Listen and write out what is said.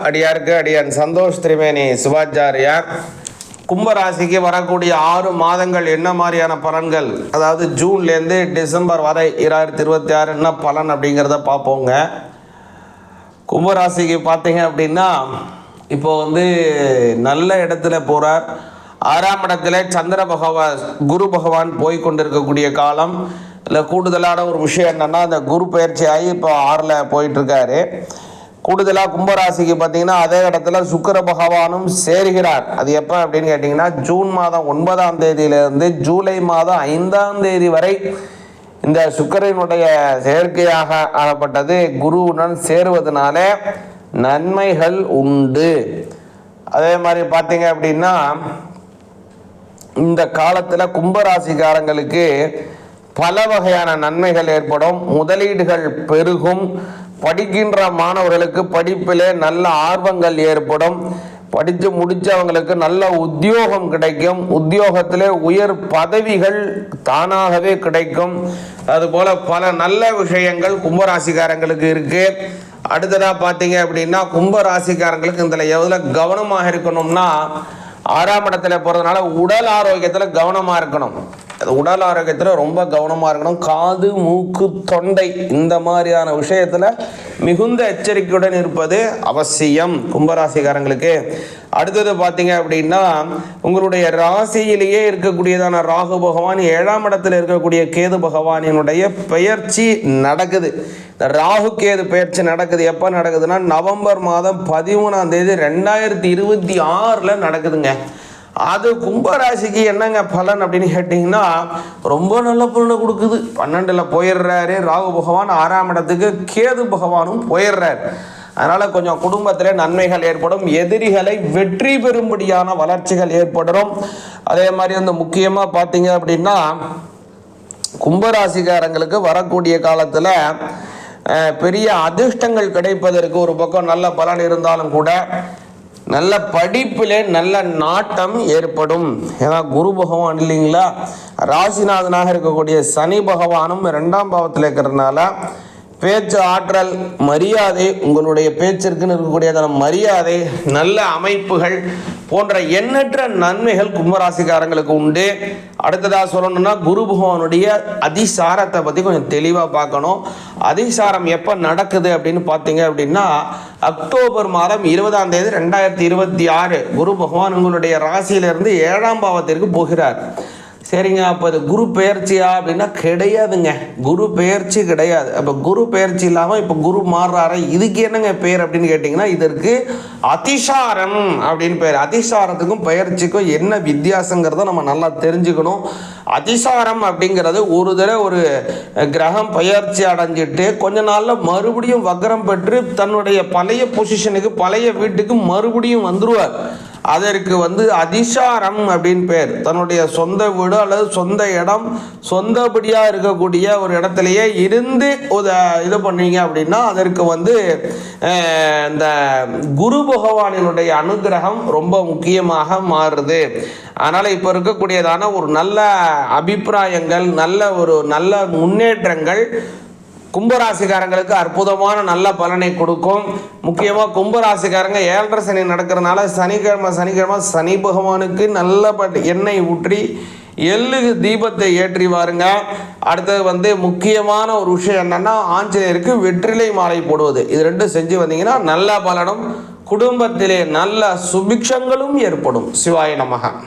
அடியாருக்கு அடியான் சந்தோஷ் திரிவேணி சிவாச்சாரியார். கும்பராசிக்கு வரக்கூடிய 6 மாதங்கள் என்ன மாதிரியான பலன்கள், அதாவது ஜூன்லேருந்து டிசம்பர் வரை 2026 என்ன பலன் அப்படிங்கிறத பார்ப்போங்க. கும்பராசிக்கு பார்த்தீங்க அப்படின்னா இப்போ நல்ல இடத்துல போகிறார். 6ஆம் இடத்துல சந்திர பகவான் குரு பகவான் போய் கொண்டிருக்கக்கூடிய காலம். இல்லை கூடுதலான ஒரு விஷயம் என்னென்னா, அந்த குரு பயிற்சி ஆகி இப்போ 6ல் போயிட்டுருக்காரு. கூடுதலாக கும்பராசிக்கு பார்த்தீங்கன்னா அதே இடத்துல சுக்கிர பகவானும் சேருகிறார். அது எப்போ அப்படின்னு கேட்டிங்கன்னா, ஜூன் மாதம் 9ஆம் தேதியிலிருந்து ஜூலை மாதம் 5ஆம் தேதி வரை இந்த சுக்கிரனுடைய செயற்கையாக ஆளப்பட்டது குருவுடன் சேருவதனால நன்மைகள் உண்டு. அதே மாதிரி பார்த்தீங்க அப்படின்னா இந்த காலத்தில் கும்பராசிக்காரங்களுக்கு பல வகையான நன்மைகள் ஏற்படும். முதலீடுகள் பெருகும். படிக்கின்ற மாணவர்களுக்கு படிப்பிலே நல்ல ஆர்வங்கள் ஏற்படும். படித்து முடித்தவங்களுக்கு நல்ல உத்தியோகம் கிடைக்கும். உத்தியோகத்திலே உயர் பதவிகள் தானாகவே கிடைக்கும். அதுபோல் பல நல்ல விஷயங்கள் கும்பராசிக்காரங்களுக்கு இருக்குது. அடுத்ததாக பார்த்தீங்க அப்படின்னா கும்பராசிக்காரங்களுக்கு இதில் எவ்வளோ கவனமாக இருக்கணும்னா, 6ஆம் இடத்துல போகிறதுனால உடல் ஆரோக்கியத்தில் கவனமாக இருக்கணும். உடல் ஆரோக்கியத்தில் ரொம்ப கவனமாக இருக்கணும். காது, மூக்கு, தொண்டை இந்த மாதிரியான விஷயத்தில் மிகுந்த எச்சரிக்கையுடன் இருப்பது அவசியம் கும்பராசிக்காரங்களுக்கு. அடுத்தது பார்த்தீங்க அப்படின்னா உங்களுடைய ராசியிலேயே இருக்கக்கூடியதான ராகு பகவான் 7ஆம் இடத்துல இருக்கக்கூடிய கேது பகவானினுடைய பெயர்ச்சி நடக்குது. இந்த ராகு கேது பெயர்ச்சி நடக்குது. எப்போ நடக்குதுன்னா நவம்பர் மாதம் 13ஆம் தேதி 2026 நடக்குதுங்க. அது கும்பராசிக்கு என்னங்க பலன் அப்படின்னு கேட்டிங்கன்னா, ரொம்ப நல்ல பலனை கொடுக்குது. 12ல் போயிடுறாரு ராகு பகவான், 6ஆம் இடத்துக்கு கேது பகவானும் போயிடுறாரு. அதனால் கொஞ்சம் குடும்பத்தில் நன்மைகள் ஏற்படும். எதிரிகளை வெற்றி பெறும்படியான வளர்ச்சிகள் ஏற்படும். அதே மாதிரி முக்கியமாக பார்த்தீங்க அப்படின்னா கும்பராசிக்காரங்களுக்கு வரக்கூடிய காலத்தில் பெரிய அதிர்ஷ்டங்கள் கிடைப்பதற்கு ஒரு பக்கம் நல்ல பலன் இருந்தாலும் கூட நல்ல படிப்பிலே நல்ல நாட்டம் ஏற்படும். ஏன்னா குரு பகவான் இல்லைங்களா, ராசிநாதனாக இருக்கக்கூடிய சனி பகவானும் 2ஆம் பாவத்தில் இருக்கிறதுனால பேச்சு ஆற்றல், மரியாதை, உங்களுடைய பேச்சிற்குன்னு இருக்கக்கூடியதான மரியாதை, நல்ல அமைப்புகள் போன்ற எண்ணற்ற நன்மைகள் கும்பராசிக்காரங்களுக்கு உண்டு. அடுத்ததாக சொல்லணும்னா குரு பகவானுடைய அதிசாரத்தை பற்றி கொஞ்சம் தெளிவாக பார்க்கணும். அதிசாரம் எப்போ நடக்குது அப்படின்னு பார்த்தீங்க அப்படின்னா அக்டோபர் மாதம் 20ஆம் தேதி 2026 குரு பகவான் உங்களுடைய ராசியிலிருந்து 7ஆம் பாவத்திற்கு போகிறார். சரிங்க, அப்போ அது குரு பெயர்ச்சியா அப்படின்னா கிடையாதுங்க. குரு பெயர்ச்சி கிடையாது. அப்போ குரு பெயர்ச்சி இல்லாமல் இப்போ குரு மாறுறாரு. இதுக்கு என்னங்க பெயர் அப்படின்னு கேட்டிங்கன்னா, இதற்கு அதிசாரம் அப்படின்னு பெயர். அதிசாரத்துக்கும் பெயர்ச்சிக்கும் என்ன வித்தியாசங்கிறத நம்ம நல்லா தெரிஞ்சுக்கணும். அதிசாரம் அப்படிங்கிறது ஒரு தடவை ஒரு கிரகம் பெயர்ச்சி அடைஞ்சிட்டு கொஞ்ச நாளில் மறுபடியும் வக்ரம் பெற்று தன்னுடைய பழைய பொசிஷனுக்கு பழைய வீட்டுக்கு மறுபடியும் வந்துடுவார். அதற்கு அதிசாரம் அப்படின்னு பேர். தன்னுடைய சொந்த வீடு அல்லது சொந்த இடம், சொந்தபடியாக இருக்கக்கூடிய ஒரு இடத்துலையே இருந்து இது பண்ணீங்க அப்படின்னா அதற்கு இந்த குரு பகவானினுடைய அனுகிரகம் ரொம்ப முக்கியமாக மாறுது. அதனால் இப்போ இருக்கக்கூடியதான ஒரு நல்ல அபிப்பிராயங்கள், நல்ல முன்னேற்றங்கள் கும்பராசிக்காரங்களுக்கு அற்புதமான நல்ல பலனை கொடுக்கும். முக்கியமாக கும்பராசிக்காரங்க 7.5 சனி நடக்கிறதுனால சனிக்கிழமை சனி பகவானுக்கு நல்ல எண்ணெய் ஊற்றி எள்ளுக்கு தீபத்தை ஏற்றி வாருங்க. அடுத்தது முக்கியமான ஒரு விஷயம் என்னன்னா, ஆஞ்சநேயருக்கு வெற்றிலை மாலை போடுவது. இது 2 செஞ்சு வந்தீங்கன்னா நல்ல பலனும் குடும்பத்திலே நல்ல சுபிக்ஷங்களும் ஏற்படும். சிவாய நமக.